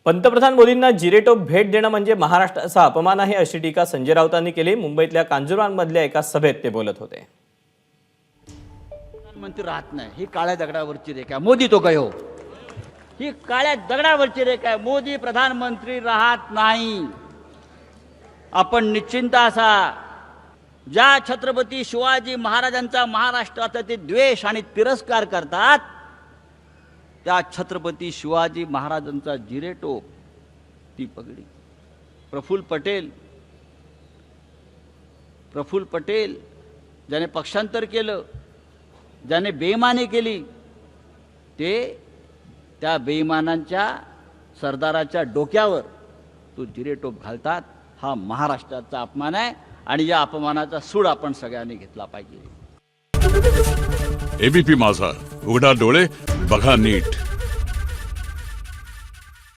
पंतप्रधान मोदींना जिरेटोप भेट देणं म्हणजे महाराष्ट्राचा अपमान आहे अशी टीका संजय राऊतांनी केली। मुंबईतल्या कांजूरमार्गमधल्या एका सभेत ते बोलत होते। प्रधानमंत्री राहत नाही ही काळ्या दगडावरची रेखा, मोदी तो गयो, ही काळ्या दगडावरची रेखा आहे। मोदी प्रधानमंत्री राहत नाही। आपण निश्चिंत असा, ज्या छत्रपती शिवाजी महाराजांचा महाराष्ट्राचा ते द्वेष आणि तिरस्कार करतात, त्या छत्रपती शिवाजी महाराजांचा जिरेटोप, ती पगडी, प्रफुल्ल पटेल ज्याने पक्षांतर केलं, ज्याने बेईमानी केली, ते त्या बेईमानांच्या सरदाराच्या डोक्यावर तो जिरेटोप घालतात। हा महाराष्ट्राचा अपमान आहे आणि या अपमानाचा सूड आपण सगळ्यांनी घेतला पाहिजे। एबीपी माझा, उघडा डोळे बघा नीट।